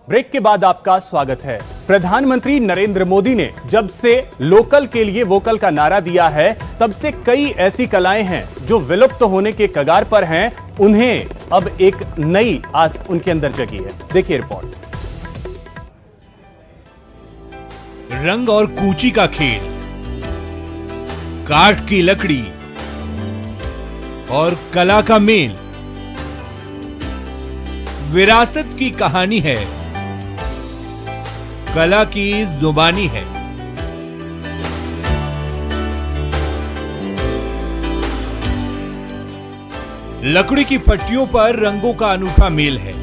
Break के बाद आपका स्वागत है। प्रधानमंत्री नरेंद्र मोदी ने जब से लोकल के लिए वोकल का नारा दिया है, तब से कई ऐसी कलाएं हैं जो विलुप्त होने के कगार पर हैं। उन्हें अब एक नई आस उनके अंदर जगी है। देखिए रिपोर्ट। रंग और कूची का खेल, काठ की लकड़ी और कला का मेल, विरासत की कहानी है, कला की जुबानी है। लकड़ी की पट्टियों पर रंगों का अनूठा मेल है।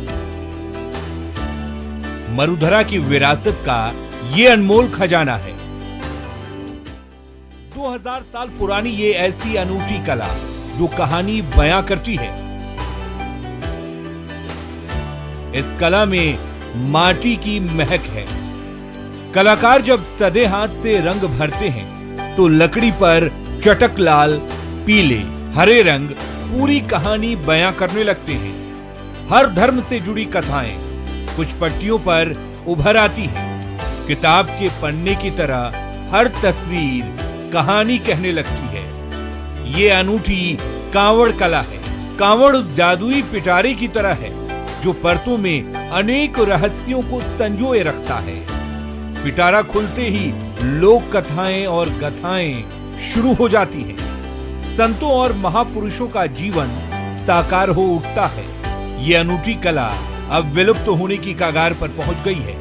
मरुधरा की विरासत का ये अनमोल खजाना है। 2000 साल पुरानी ये ऐसी अनूठी कला जो कहानी बयां करती है। इस कला में माटी की महक है। कलाकार जब सदे हाथ से रंग भरते हैं तो लकड़ी पर चटक लाल, पीले, हरे रंग पूरी कहानी बयां करने लगते हैं। हर धर्म से जुड़ी कथाएं कुछ पट्टियों पर उभर आती हैं। किताब के पन्ने की तरह हर तस्वीर कहानी कहने लगती है। ये अनूठी कांवड़ कला है। कांवड़ उस जादुई पिटारे की तरह है जो परतों में अनेक रहस्यों को संजोए रखता है। पिटारा खुलते ही लोक कथाएं और गाथाएं शुरू हो जाती हैं। संतों और महापुरुषों का जीवन साकार हो उठता है। ये अनूठी कला अब विलुप्त होने की कगार पर पहुंच गई है,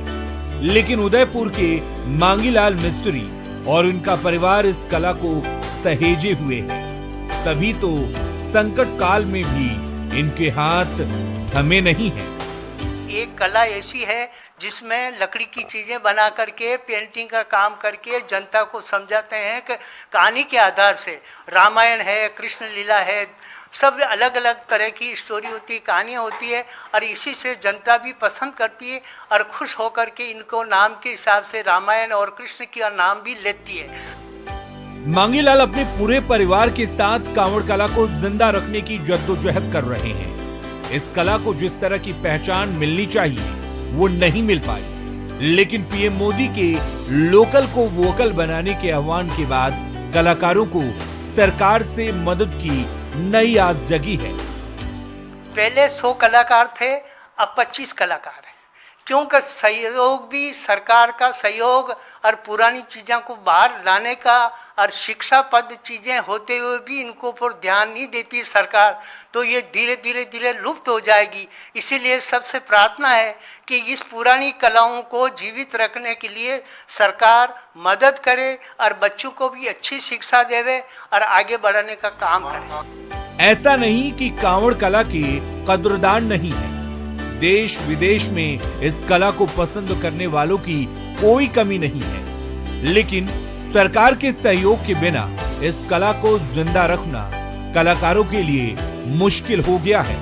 लेकिन उदयपुर के मांगीलाल मिस्त्री और उनका परिवार इस कला को सहेजे हुए हैं। तभी तो संकट काल में भी इनके हाथ थमे नहीं हैं। एक कला ऐसी है जिसमें लकड़ी की चीजें बना करके पेंटिंग का काम करके जनता को समझाते हैं कि कहानी के आधार से रामायण है, कृष्ण लीला है, सब अलग अलग तरह की स्टोरी होती है, कहानियाँ होती है और इसी से जनता भी पसंद करती है और खुश होकर के इनको नाम के हिसाब से रामायण और कृष्ण का नाम भी लेती है। मांगीलाल अपने पूरे परिवार के साथ कांवड़ कला को जिंदा रखने की जद्दोजहद कर रहे हैं। इस कला को जिस तरह की पहचान मिलनी चाहिए वो नहीं मिल पाई, लेकिन पीएम मोदी के लोकल को वोकल बनाने के आह्वान के बाद कलाकारों को सरकार से मदद की नई आस जगी है। पहले 100 कलाकार थे, अब 25 कलाकार हैं, क्योंकि सहयोग भी सरकार का सहयोग और पुरानी चीज़ों को बाहर लाने का और शिक्षा पद चीज़ें होते हुए भी इनको ऊपर ध्यान नहीं देती सरकार, तो ये धीरे धीरे लुप्त हो जाएगी। इसीलिए सबसे प्रार्थना है कि इस पुरानी कलाओं को जीवित रखने के लिए सरकार मदद करे और बच्चों को भी अच्छी शिक्षा देवे और आगे बढ़ाने का काम करे। ऐसा नहीं कि कांवड़ कला की कद्रदान नहीं है। देश विदेश में इस कला को पसंद करने वालों की कोई कमी नहीं है, लेकिन सरकार के सहयोग के बिना इस कला को जिंदा रखना कलाकारों के लिए मुश्किल हो गया है।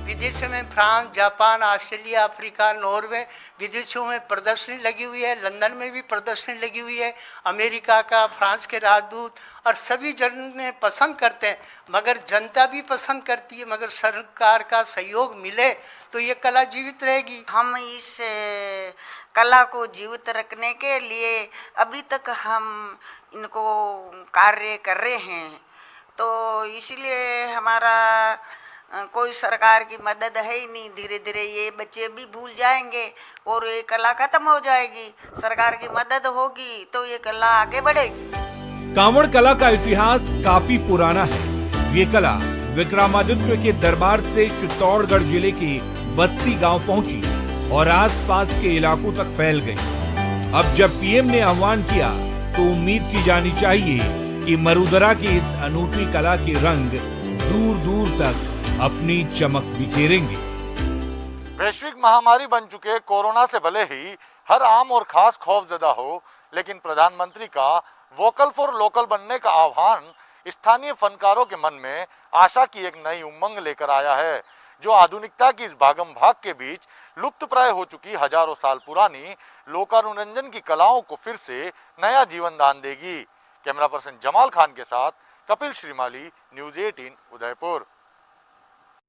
विदेशों में France, Japan, Australia, Africa, Norway विदेशों में प्रदर्शनी लगी हुई है। लंदन में भी प्रदर्शनी लगी हुई है। अमेरिका का, फ्रांस के राजदूत और सभी जन पसंद करते हैं, मगर जनता भी पसंद करती है। मगर सरकार का सहयोग मिले तो ये कला जीवित रहेगी। हम इस कला को जीवित रखने के लिए अभी तक हम इनको कार्य कर रहे हैं, तो इसलिए हमारा कोई सरकार की मदद है ही नहीं। धीरे धीरे ये बच्चे भी भूल जाएंगे और ये कला खत्म हो जाएगी। सरकार की मदद होगी तो ये कला आगे बढ़ेगी। कांवड़ कला का इतिहास काफी पुराना है। ये कला विक्रमादित्य के दरबार से चित्तौड़गढ़ जिले के बस्ती गांव पहुंची और आसपास के इलाकों तक फैल गई। अब जब पीएम ने आह्वान किया तो उम्मीद की जानी चाहिए कि मरुधरा की इस अनूठी कला के रंग दूर दूर तक अपनी चमक बिखेरेंगे। वैश्विक महामारी बन चुके कोरोना से भले ही हर आम और खास खौफजदा हो, लेकिन प्रधानमंत्री का वोकल फॉर लोकल बनने का आह्वान स्थानीय फनकारों के मन में आशा की एक नई उमंग लेकर आया है, जो आधुनिकता की इस भागम भाग के बीच लुप्त प्राय हो चुकी हजारों साल पुरानी लोकानुरंजन की कलाओं को फिर से नया जीवन दान देगी। कैमरा पर्सन जमाल खान के साथ कपिल श्रीमाली, न्यूज़ 18 उदयपुर।